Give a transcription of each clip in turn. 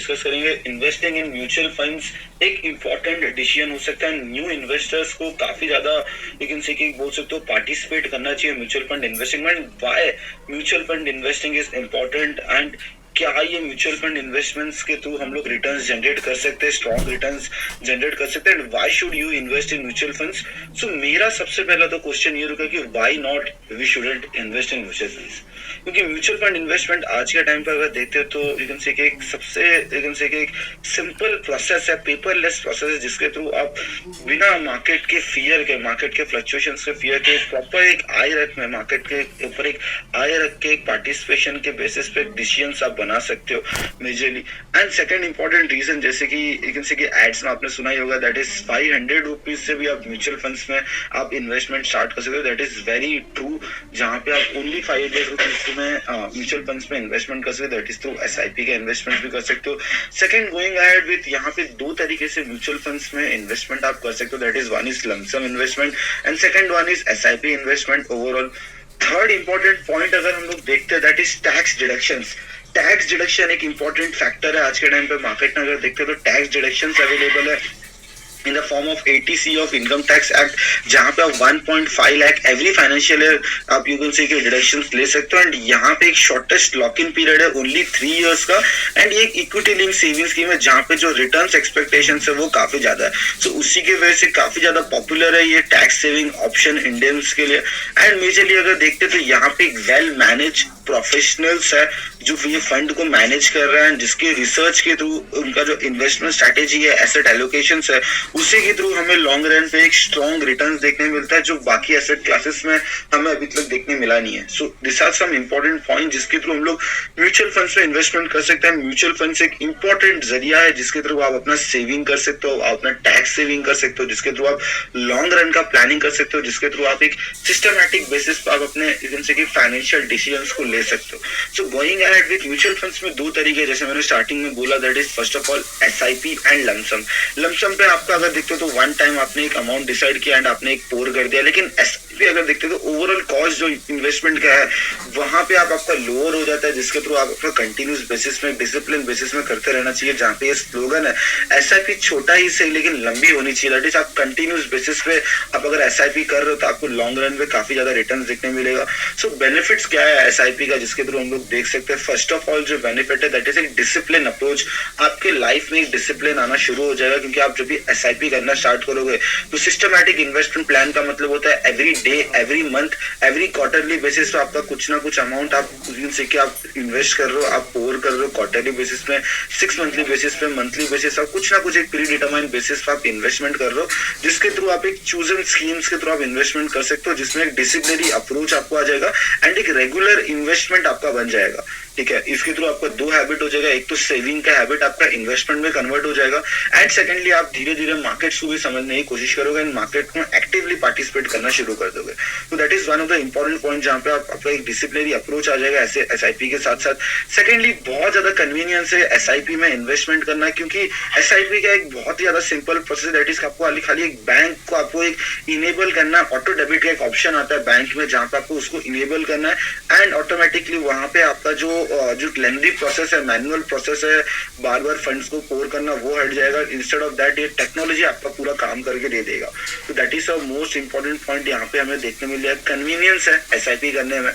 Discuss करेंगे investing in mutual funds एक important decision हो सकता है न्यू इन्वेस्टर्स को काफी ज्यादा लेकिन से कि बोल सकते हो पार्टिसिपेट करना चाहिए म्यूचुअल फंड इन्वेस्टिंग में why mutual fund investing is important and क्या ये म्यूचुअल फंड इन्वेस्टमेंट्स के थ्रू हम लोग रिटर्न्स जनरेट कर सकते हैं स्ट्रॉन्ग रिटर्न्स जनरेट कर सकते हैं and why should you invest in mutual funds. So मेरा सबसे पहला तो क्वेश्चन ये रुका कि why not we shouldn't invest in mutual funds, क्योंकि म्यूचुअल फंड इन्वेस्टमेंट आज के टाइम पर अगर देखते हो तो यू कैन से कि एक सबसे यू कैन से कि एक सिंपल प्रोसेस है, पेपरलेस प्रोसेस है जिसके थ्रू आप बिना मार्केट के फियर के, मार्केट के फ्लक्चुएशंस के फियर के प्रॉपर एक आई रख में मार्केट के ऊपर एक आई रख के एक पार्टिसिपेशन के बेसिस पे डिसीजंस आप बना सकते हो majorly. And second important reason जैसे कि यू कैन से कि एड्स में आपने सुना ही होगा दैट इज 500 रुपीज से भी आप म्यूचुअल फंड्स में आप इन्वेस्टमेंट स्टार्ट कर सकते हो, दैट इज वेरी ट्रू। जहां पे आप ओनली 500 रुपीज में म्यूचुअल फंड्स में इन्वेस्टमेंट कर सकते हो, दैट इज थ्रू एसआईपी का इन्वेस्टमेंट भी कर सकते हो। सेकंड गोइंग अहेड विद यहाँ पे दो तरीके से म्यूचुअल फंड्स में इन्वेस्टमेंट आप कर सकते हो, that is one is lump sum investment and second one is SIP investment overall. Third important point अगर हम लोग देखते हैं that is tax deductions. Tax deduction एक इंपॉर्टेंट फैक्टर है आज के टाइम पे मार्केट में अगर देखते हो तो टैक्स डिडक्शंस अवेलेबल है in the form of 80C of income tax act जहां पे आप 1.5 लाख एवरी फाइनेंशियल ईयर आप यू कैन से के डिडक्शंस ले सकते हो एंड यहाँ पे एक शॉर्टेस्ट लॉक इन पीरियड है ओनली 3 इयर्स का एंड ये एक इक्विटी लिंक सेविंग स्कीम है जहां पे जो रिटर्न्स एक्सपेक्टेशंस है वो काफी ज्यादा है। सो उसी के वजह से काफी ज्यादा पॉपुलर है ये टैक्स सेविंग ऑप्शन इंडियंस के लिए। एंड मेजरली अगर देखते तो यहाँ पे एक वेल मैनेज प्रोफेशनल्स है जो ये फंड को मैनेज कर रहा है जिसके रिसर्च के थ्रू उनका जो इन्वेस्टमेंट स्ट्रेटेजी है एसेट एलोकेशंस है उसी के थ्रू हमें लॉन्ग रन पे एक स्ट्रॉन्ग रिटर्न्स देखने मिलता है जो बाकी एसेट क्लासेस में हमें अभी तक देखने मिला नहीं है। So this are some important point जिसके थ्रू हम लोग म्यूचुअल फंड्स में इन्वेस्टमेंट कर सकते हैं। म्यूचुअल फंड्स एक इंपॉर्टेंट जरिया है जिसके थ्रू आप अपना सेविंग कर सकते हो, आप अपना टैक्स सेविंग कर सकते हो, जिसके थ्रू आप लॉन्ग रन का प्लानिंग कर सकते हो, जिसके थ्रू आप एक सिस्टमैटिक बेसिस पर आप अपने फाइनेंशियल डिसीजंस को ले सकते हो। So going ahead with mutual funds में दो तरीके जैसे मैंने स्टार्टिंग में बोला that is first of all SIP and lump sum. Lump sum पे आपका अगर देखते हो तो वन टाइम आपने एक अमाउंट डिसाइड किया एंड आपने एक पोर कर दिया, लेकिन एसआईपी अगर देखते हो तो ओवरऑल कॉस्ट जो इन्वेस्टमेंट का है वहां पे आपका लोअर हो जाता है जिसके थ्रू आप अपना कंटिन्यूस बेसिस में डिसिप्लिन बेसिस में करते रहना चाहिए। जहाँ पे ये स्लोगन है एसआईपी छोटा ही सही लेकिन लंबी होनी चाहिए, दैट इज आप कंटिन्यूस बेसिस पे आप अगर एसआईपी कर रहे हो तो आपको लॉन्ग रन पे काफी ज्यादा रिटर्न देखने मिलेगा। सो बेनिफिट्स क्या है एसआईपी का जिसके थ्रू हम लोग देख सकते हैं। फर्स्ट ऑफ ऑल जो बेनिफिट है दैट इज एक डिसिप्लिन अप्रोच। आपके लाइफ में एक डिसिप्लिन आना शुरू हो जाएगा क्योंकि आप जब भी एसआईपी करना स्टार्ट करोगे तो सिस्टमैटिक इन्वेस्टमेंट प्लान का मतलब होता है every day, every month, every quarterly basis पे आपका कुछ ना कुछ अमाउंट आप से कि आप इन्वेस्ट कर रहे हो, आप पोर कर रहे हो क्वार्टरली बेसिस पे, 6 मंथली बेसिस पे, मंथली बेसिस पे, कुछ ना कुछ एक प्री डिटरमाइंड बेसिस पे आप इन्वेस्टमेंट कर रहे हो जिसके थ्रू आप एक चूजन स्कीम्स के थ्रू आप इन्वेस्टमेंट कर सकते हो जिसमें एक डिसिप्लिनरी अप्रोच आपको आ जाएगा एंड एक रेगुलर इन्वेस्टमेंट आपका बन जाएगा। ठीक है, इसके थ्रू आपका दो हैबिट हो जाएगा, एक तो सेविंग का हैबिट आपका इन्वेस्टमेंट में कन्वर्ट हो जाएगा एंड सेकेंडली आप धीरे धीरे मार्केट को भी समझने की कोशिश करोगे एंड मार्केट में एक्टिवली पार्टिसिपेट करना शुरू कर दोगे। तो that is one of the important point जहाँ पे आपका एक डिसिप्लिनरी अप्रोच आ जाएगा ऐसे एसआईपी के साथ साथ। सेकेंडली बहुत ज्यादा कन्वीनियंस है एसआईपी में इन्वेस्टमेंट करना क्योंकि एसआईपी का एक बहुत ही ज्यादा सिंपल प्रोसेस दैट इज आपको खाली एक बैंक को आपको एक इनेबल करना, ऑटो डेबिट का एक ऑप्शन आता है बैंक में जहाँ पे आपको उसको इनेबल करना है एंड ऑटोमेटिकली वहां पे आपका जो लेंदी प्रोसेस है, मैनुअल प्रोसेस है, बार बार फंड्स को पोर करना वो हट जाएगा। इंस्टेड ऑफ दैट ये टेक्नोलॉजी आपका पूरा काम करके दे देगा। तो that is a most important point यहाँ पे हमें देखने मिल जाएगा, कन्वीनियंस है एसआईपी करने में।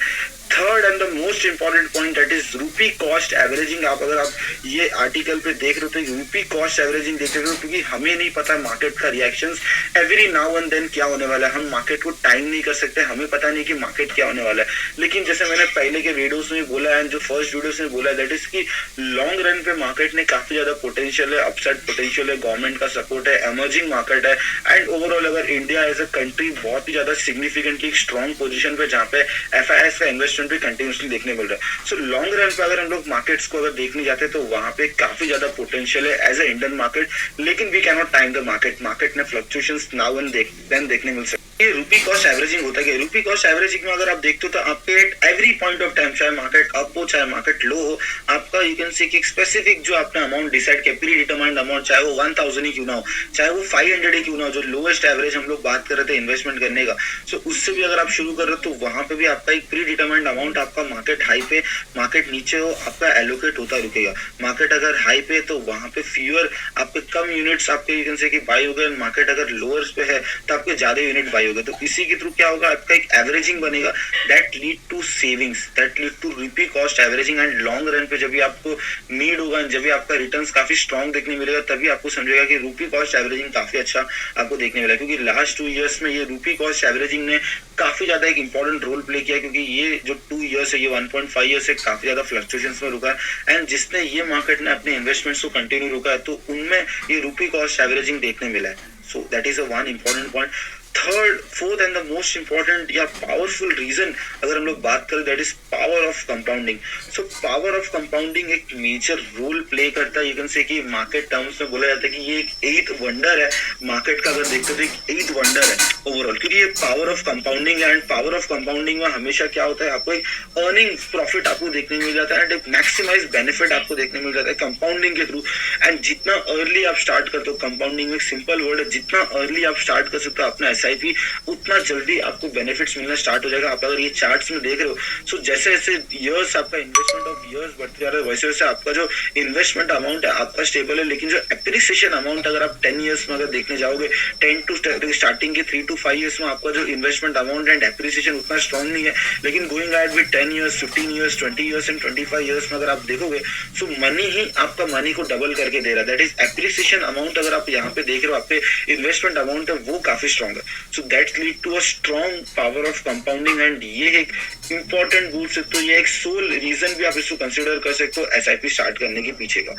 Third and the most important point that is रूपी कॉस्ट एवरेजिंग। आप अगर आप ये आर्टिकल पे देख रहे हो तो रूपी कॉस्ट एवरेजिंग देख रहे हो क्योंकि हमें नहीं पता मार्केट का reactions every now and then क्या होने वाला है। हम मार्केट को टाइम नहीं कर सकते, हमें पता नहीं कि मार्केट क्या होने वाला है। लेकिन जैसे मैंने पहले के वीडियोस में बोला है, जो फर्स्ट वीडियोस में बोला है दैट इज की लॉन्ग रन पे मार्केट ने काफी ज्यादा पोटेंशियल है, अपसाइड पोटेंशियल है, गवर्नमेंट का सपोर्ट है, इमर्जिंग मार्केट है एंड ओवरऑल अगर इंडिया एज अ कंट्री बहुत ही ज्यादा सिग्निफिकेंटली स्ट्रॉन्ग पोजिशन पे जहाँ पे एफआईएस का इन्वेस्टमेंट भी कंटिन्यूसली देखने मिल रहा है। सो लॉन्ग रन पे अगर हम लोग मार्केट्स को अगर देखने जाते हैं तो वहां पे काफी ज्यादा पोटेंशियल है एज ए इंडियन मार्केट, लेकिन we can not time the market. Market में फ्लक्चुएशंस नाउ एंड देन देखने मिल सकते। ये रूपी कॉस्ट एवरेजिंग होता है। रूपी कॉस्ट एवरेजिंग में अगर आप देखते हो तो आपके at every point of time, चाहे मार्केट अप हो चाहे मार्केट लो हो, आपका यू कैन से एक स्पेसिफिक जो आपने अमाउंट डिसाइड किया, प्री डिटरमाइंड अमाउंट, चाहे वो 1000 ही क्यों ना हो, चाहे वो 500 ही क्यों ना हो, जो लोएस्ट एवरेज हम लोग बात कर रहे थे इन्वेस्टमेंट करने का, सो उससे भी अगर आप शुरू कर रहे हो तो वहां पे भी आपका एक प्री डिटरमाइंड अमाउंट आपका मार्केट हाई पे, मार्केट नीचे हो, आपका एलोकेट होता रुकेगा। मार्केट अगर हाई पे तो वहां पे फ्यूअर आपके कम यूनिट्स आपके यू कैन से बाई हो गए, मार्केट अगर लोअर्स पे है तो आपके ज्यादा यूनिट बाई हो गए। तो इसी के थ्रू क्या होगा, आपका एक एवरेजिंग बनेगा, that lead to savings, that lead to rupee cost averaging. And long run पे जब भी आपको नीड होगा, जब भी आपका रिटर्न्स काफी स्ट्रॉन्ग देखने मिलेगा, तभी आपको समझेगा कि रूपी कॉस्ट एवरेजिंग काफी अच्छा आपको देखने मिला। क्योंकि लास्ट 2 इयर्स में ये रूपी कॉस्ट एवरेजिंग ने काफी ज्यादा एक इंपॉर्टेंट रोल प्ले किया, क्योंकि ये जो 2 इयर्स है, ये 1.5 ईयर्स से काफी ज्यादा फ्लक्चुएशंस में रुका है। एंड जिसने ये मार्केट ने अपने इन्वेस्टमेंट्स को कंटिन्यू रुका है, तो उनमें ये रूपी कॉस्ट एवरेजिंग देखने मिला है। So that is a one important point. Third, fourth and the most important या पावरफुल रीजन अगर हम लोग बात करें, that is power of compounding. So power of compounding एक मेजर रोल प्ले करता है। यू कैन से कि मार्केट टर्म्स में बोला जाता है कि ये एक 8th वंडर है मार्केट का, अगर देखते तो एक 8th वंडर है ओवरऑल, क्योंकि ये पावर ऑफ कंपाउंडिंग है। एंड पावर ऑफ कंपाउंडिंग में हमेशा क्या होता है, आपको एक अर्निंग प्रॉफिट आपको देखने मिल जाता है एंड एक मैक्सिमाइज बेनिफिट आपको देखने मिल जाता है कंपाउंडिंग के थ्रू। एंड जितना अर्ली आप स्टार्ट करते हो, कंपाउंडिंग में एक सिंपल वर्ड है, जितना अर्ली आप स्टार्ट कर सकते हो अपना एसआईपी, उतना जल्दी आपको बेनिफिट्स मिलना स्टार्ट हो जाएगा। आप अगर ये चार्ट्स में देख रहे हो, सो जैसे जैसे इयर्स आपका इन्वेस्टमेंट ऑफ इयर्स बढ़ते जा रहा है, वैसे वैसे आपका जो इन्वेस्टमेंट अमाउंट है आपका स्टेबल है, लेकिन जो एप्रिसिएशन अमाउंट अगर आप 10 इयर्स में अगर देखने जाओगे, 10 टू स्टार्टिंग के 3 to 5 इयर्स में आपका जो इन्वेस्टमेंट अमाउंट एंड एप्रिसिएशन उतना स्ट्रॉन्ग नहीं है, लेकिन going ahead with 10 years, 15 years, 20 years and 25 years में अगर आप देखोगे, सो मनी ही आपका मनी को डबल करके दे रहा है। दैट इज एप्रिसिएशन अमाउंट अगर आप यहाँ पे देख रहे हो, आपके इन्वेस्टमेंट अमाउंट है वो काफी स्ट्रॉन्ग है। So that lead to a strong power of compounding. And ये एक इंपॉर्टेंट बोल सकते हो, ये एक सोल रीजन भी आप इसको कंसिडर कर सकते हो एसआईपी स्टार्ट करने के पीछे का।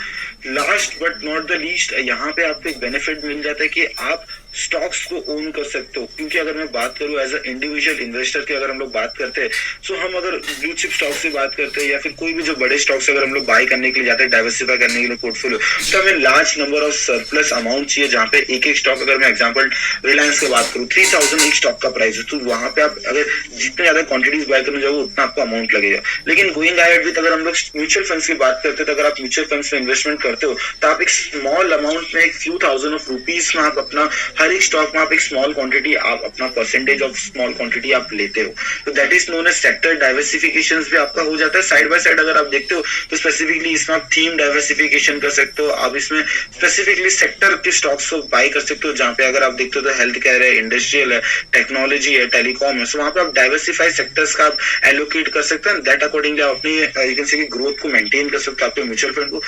Last but not the least, यहाँ पे आपको एक बेनिफिट मिल जाता है कि आप स्टॉक्स को ओन कर सकते हो। क्योंकि अगर मैं बात करूं एज अ इंडिविजुअल इन्वेस्टर की, अगर हम लोग बात करते हैं, सो हम अगर ब्लू चिप स्टॉक्स की बात करते हैं या फिर कोई भी जो बड़े स्टॉक्स अगर हम लोग बाय करने के लिए जाते हैं, डाइवर्सिफाई करने के लिए पोर्टफोलियो, तो हमें large number of surplus amount चाहिए। जहाँ पे एक एक स्टॉक, अगर मैं एग्जाम्पल रिलायंस की बात करूँ, 3000 एक स्टॉक का प्राइस है, तो वहां पे आप अगर जितने ज्यादा क्वांटिटीज बाय करने जाओगे उतना आपको अमाउंट लगेगा। लेकिन गोइंग अहेड विद, अगर हम लोग म्यूचुअल फंड्स की बात करते हैं, तो अगर आप म्यूचुअल फंड्स में इन्वेस्टमेंट करते हो, तो आप एक स्मॉल अमाउंट में, एक फ्यू थाउजेंड ऑफ रुपीज में आप अपना हर एक स्टॉक में आप एक स्मॉल क्वांटिटी, आप अपना परसेंटेज ऑफ स्मॉल क्वांटिटी आप लेते हो। तो that is known as sector diversification भी आपका हो जाता है। साइड बाय साइड अगर आप देखते हो तो स्पेसिफिकली इसमें आप थीम डाइवर्सिफिकेशन कर सकते हो, आप इसमें स्पेसिफिकली सेक्टर के स्टॉक्स को बाय कर सकते हो। जहाँ पे अगर आप देखते हो तो हेल्थ केयर है, इंडस्ट्रियल है, टेक्नोलॉजी है, टेलीकॉम है, सो वहां पे आप डाइवर्सिफाइड सेक्टर्स का आप एलोकेट कर सकते हैं। दैट अकॉर्डिंगली आप अपनी यू कैन से ग्रोथ को मेंटेन कर सकते हो आपके म्यूचुअल फंड को।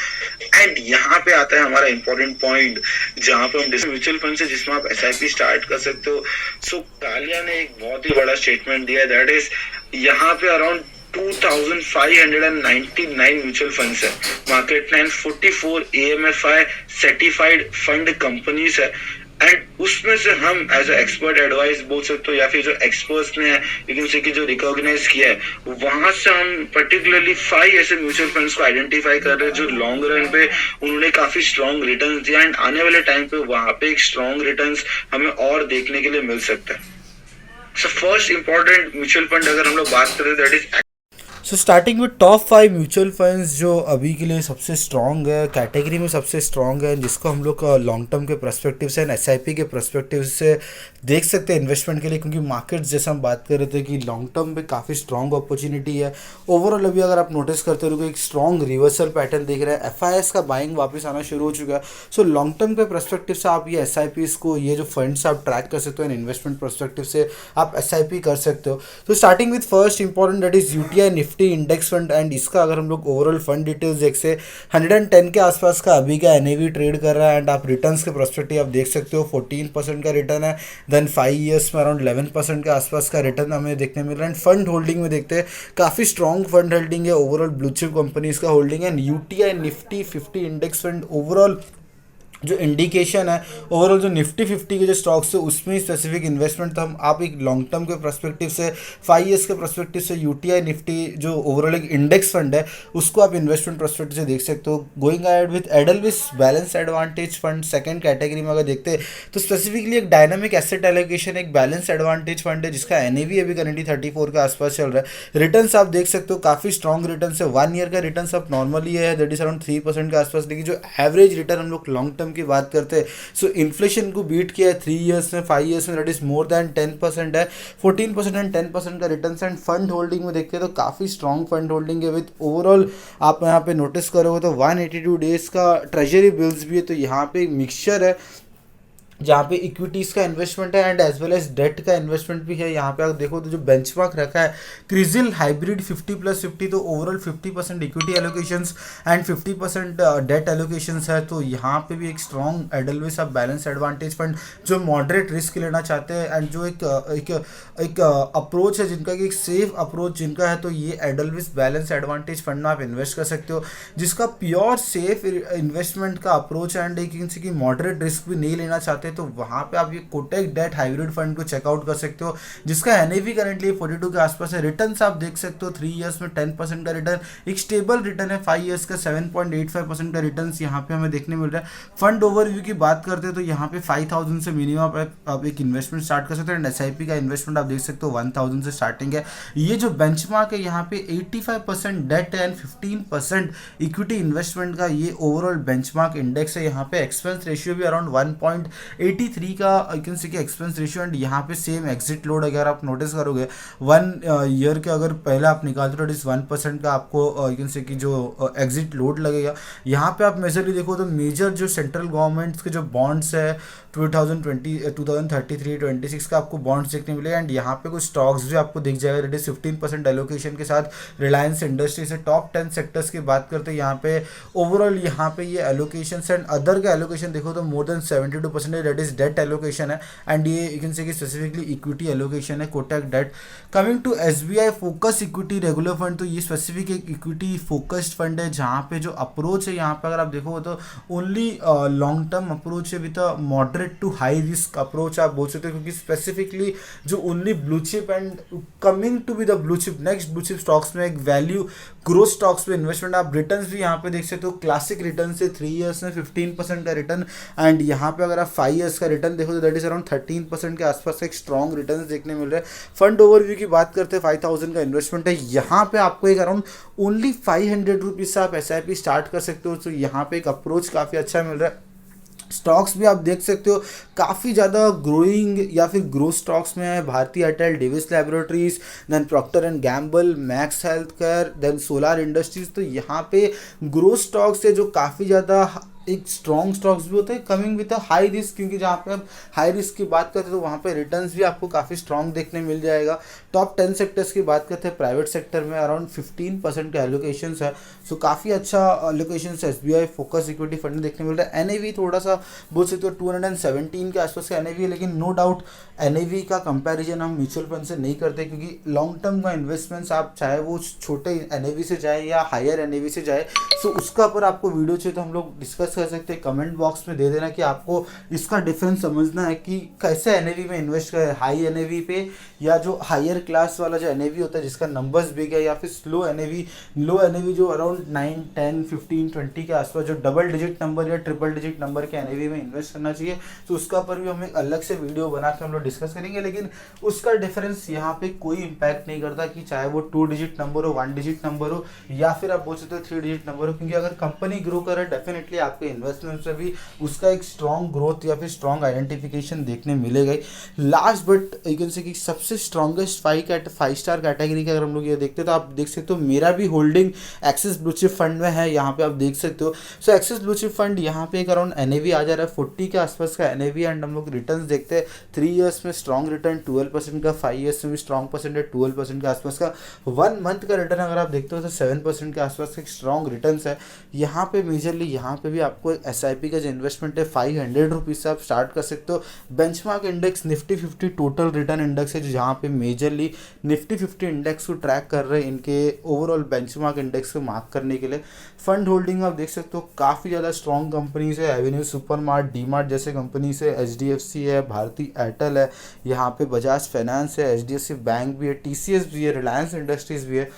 एंड यहाँ पे आता है हमारा इंपॉर्टेंट पॉइंट, जहाँ पे हम म्यूचुअल फंड से जिसमें आप एसआईपी स्टार्ट कर सकते हो। सो कालिया ने एक बहुत ही बड़ा स्टेटमेंट दिया, दैट इज यहाँ पे अराउंड 2599 म्यूचुअल फंड्स है मार्केट में, 44 AMFI सर्टिफाइड फंड कंपनीज है। एंड उसमें से हम एज एक्सपर्ट एडवाइस बोल सकते हो, या फिर जो एक्सपर्ट्स ने लेकिन उसे की जो रिकॉग्नाइज किया है, वहां से हम पर्टिकुलरली 5 ऐसे म्यूचुअल फंड्स को आइडेंटिफाई कर रहे हैं जो लॉन्ग रन पे उन्होंने काफी स्ट्रॉन्ग रिटर्न्स दिया। एंड आने वाले टाइम पे वहां पे एक स्ट्रॉन्ग रिटर्न्स हमें और देखने के लिए मिल सकता है। So first important mutual fund अगर हम लोग बात करें, दैट इज सो स्टार्टिंग में टॉप 5 म्यूचुअल फंड्स जो अभी के लिए सबसे स्ट्रॉन्ग है, कैटेगरी में सबसे स्ट्रॉन्ग है, जिसको हम लोग लॉन्ग टर्म के पर्सपेक्टिव से एंड एसआईपी के पर्सपेक्टिव से देख सकते हैं इन्वेस्टमेंट के लिए। क्योंकि मार्केट जैसा हम बात कर रहे थे कि लॉन्ग टर्म में काफ़ी स्ट्रॉन्ग अपॉर्चुनिटी है। ओवरऑल अभी अगर आप नोटिस करते हो, एक स्ट्रॉन्ग रिवर्सल पैटर्न देख रहे हैं, एफआईएस का बाइंग वापस आना शुरू हो चुका है। सो लॉन्ग टर्म के पर्सपेक्टिव से आप ये एसआईपीज को, ये जो फंड्स आप ट्रैक कर सकते हो, इन्वेस्टमेंट पर्सपेक्टिव से आप एसआईपी कर सकते हो। तो starting with first important, that is UTI Nifty index fund. And इसका अगर हम लोग ओवरऑल फंड डिटेल्स देख से 110 के आसपास का अभी का एनएवी ट्रेड कर रहा है। एंड आप रिटर्न्स के पर्सपेक्टिव आप देख सकते हो 14% का रिटर्न है। देन 5 इयर्स में अराउंड 11% के आसपास का रिटर्न हमें देखने मिल रहा है। एंड फंड होल्डिंग में देखते हैं काफ़ी स्ट्रॉन्ग फंड होल्डिंग है, ओवरऑल ब्लू चिप कंपनीज का होल्डिंग है। And UTI Nifty 50 index fund overall जो इंडिकेशन है ओवरऑल जो निफ्टी 50 के जो स्टॉक्स है उसमें स्पेसिफिक इन्वेस्टमेंट, तो हम आप एक लॉन्ग टर्म के पर्सपेक्टिव से 5 ईयर्स के पर्सपेक्टिव से यूटीआई निफ्टी जो ओवरऑल एक इंडेक्स फंड है उसको आप इन्वेस्टमेंट पर्सपेक्टिव से देख सकते हो। Going ahead with Edelweiss balance advantage fund second category में अगर देखते हैं तो स्पेसिफिकली एक डायनामिक एसेट एलोकेशन एक बैलेंस एडवांटेज फंड है जिसका एनएवी अभी करेंटली 34 के आसपास चल रहा है। रिटर्न्स आप देख सकते हो काफ़ी स्ट्रॉन्ग रिटर्न्स है। 1 ईयर का रिटर्न्स आप नॉर्मली है दैट इज अराउंड 3% के आसपास, लेकिन जो एवरेज रिटर्न हम लोग लॉन्ग टर्म की बात करते हैं सो इन्फ्लेशन को बीट किया है 3 ईयर्स में 5 ईयर्स में दैट इज मोर देन 10% है। 14% एंड 10% का रिटर्न एंड फंड होल्डिंग में देखते हैं तो काफ़ी स्ट्रॉन्ग फंड होल्डिंग है विद ओवरऑल आप यहाँ पे नोटिस करोगे तो 182 डेज का ट्रेजरी बिल्स भी है। तो यहाँ पे एक मिक्सचर है जहाँ पे इक्विटीज़ का इन्वेस्टमेंट है and as well as debt का इन्वेस्टमेंट भी है। यहाँ पे आप देखो तो जो बेंचमार्क रखा है क्रिजिल हाइब्रिड 50+50, तो overall 50% equity allocations and 50% debt allocations है। तो यहाँ पे भी एक strong Edelweiss of balance advantage fund जो मॉडरेट रिस्क लेना चाहते हैं एंड जो एक अप्रोच है जिनका कि एक सेफ अप्रोच जिनका है, तो ये एडलवेस बैलेंस एडवांटेज फंड में आप इन्वेस्ट कर सकते हो जिसका प्योर सेफ इन्वेस्टमेंट का अप्रोच एंड एक इनसे की मॉडरेट रिस्क भी नहीं लेना चाहते तो वहां पे आप ये कोटेक डेट हाइब्रिड फंड को चेकआउट कर सकते हो जिसका एनएवी करंटली 42 के आसपास है। रिटर्न्स आप देख सकते हो 3 इयर्स में 10% का रिटर्न, एक स्टेबल रिटर्न है। 5 इयर्स का 7.85% का रिटर्न्स यहाँ पे हमें देखने मिल रहा है। फंड ओवरव्यू की बात करते हैं तो यहाँ पे 5000 से मिनिमम आप एक इन्वेस्टमेंट स्टार्ट कर सकते हो एंड एसआईपी का इन्वेस्टमेंट आप देख सकते हो 1000 से स्टार्टिंग है। ये जो बेंचमार्क है यहाँ पे 85% डेट एंड 15% इक्विटी इन्वेस्टमेंट का ये ओवरऑल बेंचमार्क इंडेक्स है। यहाँ पे एक्सपेंस रेशियो भी अराउंड 1.83 का I can say expense ratio and यहाँ पे सेम एग्जिट लोड अगर आप नोटिस करोगे 1 ईयर के अगर पहले आप निकालते हो इस 1% का आपको आई कैन से कि जो एग्जिट लोड लगेगा। यहाँ पे आप मेजरली देखो तो मेजर जो सेंट्रल गवर्नमेंट के जो बॉन्ड्स है 2033-26 का आपको बॉन्ड्स देखने मिले एंड यहाँ पे कुछ स्टॉक्स भी आपको दिख जाएगा दैट इज 15% एलोकेशन के साथ रिलायंस इंडस्ट्रीज है। टॉप 10 सेक्टर्स की बात करते हैं यहाँ पे ओवरऑल यहाँ पे ये एलोकेशन एंड अदर का एलोकेशन देखो तो more than 72% that is debt allocation है एंड ये यू कैन से कि स्पेसिफिकली इक्विटी एलोकेशन है Kotak debt. Coming to SBI focus equity regular fund, तो ये स्पेसिफिक एक इक्विटी फोकस्ड फंड है जहाँ पे जो अप्रोच है यहाँ पे अगर आप देखो तो ओनली लॉन्ग टर्म अप्रोच है with moderate to high risk approach आप बोल सकते हो क्योंकि स्पेसिफिकली जो only blue chip and coming to be the blue chip next blue chip stocks में एक वैल्यू ग्रोथ स्टॉक्स पे इन्वेस्टमेंट आप रिटर्न्स भी यहाँ पे देख सकते हो। क्लासिक रिटर्न से 3 इयर्स में 15% का रिटर्न एंड यहाँ पे अगर आप 5 इयर्स का रिटर्न देखो तो दैट इज अराउंड 13% के आसपास एक स्ट्रॉन्ग रिटर्न देखने मिल रहे हैं। फंड ओवरव्यू की बात करते हैं 5000 का इन्वेस्टमेंट है यहाँ पे आपको एक अराउंड ओनली 500 रुपीज़ से आप SIP स्टार्ट कर सकते हो। तो यहाँ पे एक अप्रोच काफ़ी अच्छा मिल रहा है। स्टॉक्स भी आप देख सकते हो काफ़ी ज़्यादा ग्रोइंग या फिर ग्रोथ स्टॉक्स में है Bharti Airtel, Divi's Laboratories, then Procter and Gamble, Max Health Care, then Solar Industries. तो यहाँ पे ग्रोथ स्टॉक्स है जो काफ़ी ज़्यादा एक स्ट्रॉन्ग स्टॉक्स भी होते हैं coming with a high risk, क्योंकि जहाँ पे आप हाई रिस्क की बात करते हैं तो वहाँ पे रिटर्न्स भी आपको काफ़ी स्ट्रॉन्ग देखने मिल जाएगा। टॉप 10 सेक्टर्स की बात करते हैं प्राइवेट सेक्टर में अराउंड 15% के एलोकेशंस है, सो काफ़ी अच्छा allocation SBI focus equity fund देखने मिल रहा है। NAV थोड़ा सा बोल सकते हो 217 के आसपास का NAV है, लेकिन नो डाउट NAV का कंपैरिजन हम म्यूचुअल फंड से नहीं करते क्योंकि लॉन्ग टर्म का इन्वेस्टमेंट्स आप चाहे वो छोटे NAV से जाए या हायर NAV से जाए, सो उसका पर आपको वीडियो चाहिए तो हम लोग डिस्कस कर सकते हैं। कमेंट बॉक्स में दे देना कि आपको इसका डिफरेंस समझना है कि कैसे NAV में इन्वेस्ट करें, हाई NAV पे या जो हायर क्लास वाला जो NAV होता है जिसका नंबर्स बिग है, या फिर स्लो NAV, लो NAV जो अराउंड 9, 10, 15, 20 के आसपास जो डबल डिजिट नंबर या ट्रिपल डिजिट नंबर के NAV में इन्वेस्ट करना चाहिए। तो उसका पर भी हम एक अलग से वीडियो बना के हम लोग डिस्कस करेंगे, लेकिन उसका डिफरेंस यहाँ पे कोई इम्पैक्ट नहीं करता कि चाहे वो 2 डिजिट नंबर हो, 1 डिजिट नंबर हो या फिर आप बोल सकते हो 3 डिजिट नंबर हो, क्योंकि अगर कंपनी ग्रो करे डेफिनेटली आपके इन्वेस्टमेंट से भी उसका एक स्ट्रॉन्ग ग्रोथ या फिर स्ट्रॉन्ग आइडेंटिफिकेशन देखने मिलेगा ही। Last but you can say कि सबसे स्ट्रॉन्गेस्ट 5 स्टार कैटेगरी का अगर हम लोग ये देखते हैं तो आप देख सकते हो मेरा भी holding axis blue chip fund में है, यहाँ पे आप देख सकते हो। सो एक्सिस ब्लू चिप फंड यहाँ पे एक अराउंड NAV आ जा रहा है 40 के आसपास का NAV एंड हम लोग रिटर्न देखते हैं 3 इयर्स में स्ट्रॉन्ग रिटर्न 12% का, 5 इयर्स में भी स्ट्रॉन्ग परसेंट है 12% के आसपास का, 1 मंथ का रिटर्न अगर आप देखते हो तो 7% के आसपास का एक स्ट्रॉन्ग रिटर्न है। यहाँ पे मेजरली यहाँ पे भी आपको SIP का जो इन्वेस्टमेंट है 500 रुपीज़ से आप स्टार्ट कर सकते हो। Benchmark index Nifty 50 total return index है, जो जहाँ पे मेजरली निफ्टी 50 इंडेक्स को ट्रैक कर रहे हैं इनके ओवरऑल बेंचमार्क इंडेक्स को मार्क करने के लिए। फंड होल्डिंग आप देख सकते हो काफ़ी ज़्यादा स्ट्रॉन्ग कंपनीज है, एवेन्यू सुपरमार्ट, डीमार्ट जैसे कंपनीज है, HDFC है, भारती एयरटेल है, यहाँ पे बजाज फाइनेंस है, HDFC बैंक भी है, TCS भी है, रिलायंस इंडस्ट्रीज भी है।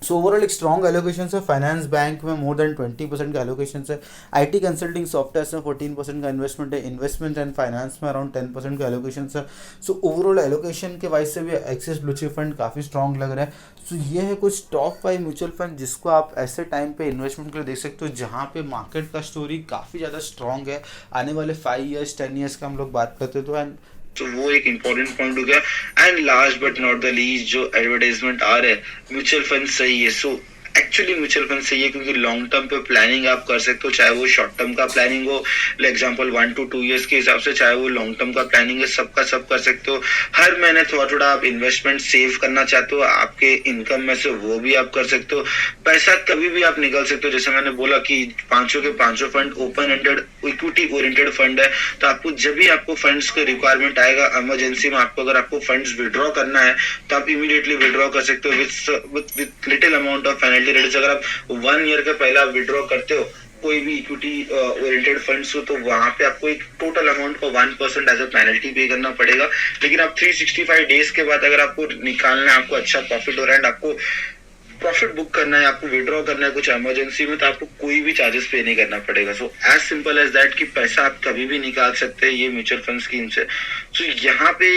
सो ओवरऑल एक स्ट्रॉन्ग एलोकेशन है। फाइनेंस बैंक में मोर देन 20% का एलोकेशन है। IT कंसल्टिंग सॉफ्टवेयर में 14% का इन्वेस्टमेंट है। इन्वेस्टमेंट एंड फाइनेंस में अराउंड 10% का एलोकेशन है। सो ओवरऑल एलोकेशन के वाइज से भी एक्सिस ब्लू चिप फंड काफ़ी स्ट्रॉन्ग लग रहा है। सो ये है कुछ टॉप 5 म्यूचुअल फंड जिसको आप ऐसे टाइम पे इन्वेस्टमेंट के लिए देख सकते हो जहाँ पे मार्केट का स्टोरी काफ़ी ज़्यादा स्ट्रॉन्ग है। आने वाले 5 ईयर्स 10 ईयर्स का हम लोग बात करते तो तो वो एक इम्पोर्टेंट पॉइंट हो गया। And last but not the least, जो एडवर्टाइजमेंट आ रहा है म्यूचुअल फंड सही है। सो एक्चुअली म्यूचुअल फंड सही है क्योंकि लॉन्ग टर्म पे प्लानिंग आप कर सकते हो, चाहे वो शॉर्ट टर्म का प्लानिंग हो एग्जांपल 1 to 2 ईयर्स के हिसाब से, चाहे वो लॉन्ग टर्म का प्लानिंग है, सबका सब कर सकते हो। हर महीने थोड़ा थोड़ा आप इन्वेस्टमेंट सेव करना चाहते हो आपके इनकम में से, वो भी आप कर सकते हो। पैसा कभी भी आप निकाल सकते हो। जैसे मैंने बोला कि पांचों के पांचों fund open ended equity oriented fund है, तो आपको जब भी आपको फंड्स का रिक्वायरमेंट आएगा इमरजेंसी में, आपको अगर आपको फंड्स विड्रॉ करना है तो आप इमीडिएटली विड्रॉ कर सकते हो with little amount of penalty. अगर आप 1 ईयर का पहला विड्रॉ करते हो कोई भी इक्विटी ओरिएंटेड फंड्स हो, तो वहां पे आपको एक टोटल अमाउंट का 1% एज अ पेनल्टी पे करना पड़ेगा। लेकिन आप 365 डेज के बाद अगर आपको निकालना है, आपको अच्छा प्रॉफिट हो रहा है, आपको प्रॉफिट बुक करना है, आपको विड्रॉ करना है कुछ इमरजेंसी में, तो आपको कोई भी चार्जेस पे नहीं करना पड़ेगा। So as simple as that कि पैसा आप कभी भी निकाल सकते हैं ये म्यूचुअल फंड स्कीम से। सो यहाँ पे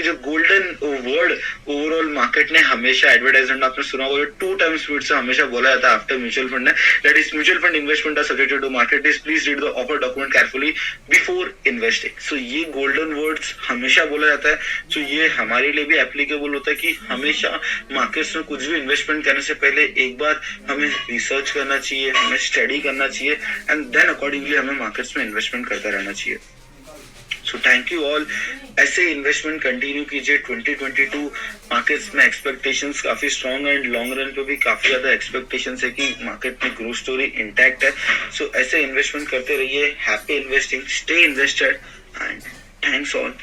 जो गोल्डन वर्ड ओवरऑल मार्केट ने हमेशा एडवर्टाइजमेंट आपने सुना होगा 2 times स्पीड से हमेशा बोला जाता है आफ्टर म्यूचुअल फंड है, that is mutual fund investment are subjected to market risk, please read the offer document carefully before investing. So ये गोल्डन वर्ड्स हमेशा बोला जाता है। सो ये हमारे लिए भी एप्लीकेबल होता है कि हमेशा मार्केट्स में कुछ भी इन्वेस्टमेंट करने से पहले एक बार हमें रिसर्च करना चाहिए, हमें स्टडी करना चाहिए एंड देन अकॉर्डिंगली हमें मार्केट्स में इन्वेस्टमेंट करता रहना चाहिए। So thank you all. ऐसे इन्वेस्टमेंट कंटिन्यू कीजिए। 2022 मार्केट्स में एक्सपेक्टेशंस काफी स्ट्रॉन्ग है एंड लॉन्ग रन पे भी काफी ज्यादा एक्सपेक्टेशंस है कि मार्केट में ग्रोथ स्टोरी इंटैक्ट है। सो ऐसे इन्वेस्टमेंट करते रहिए। Happy investing, stay invested and thanks all.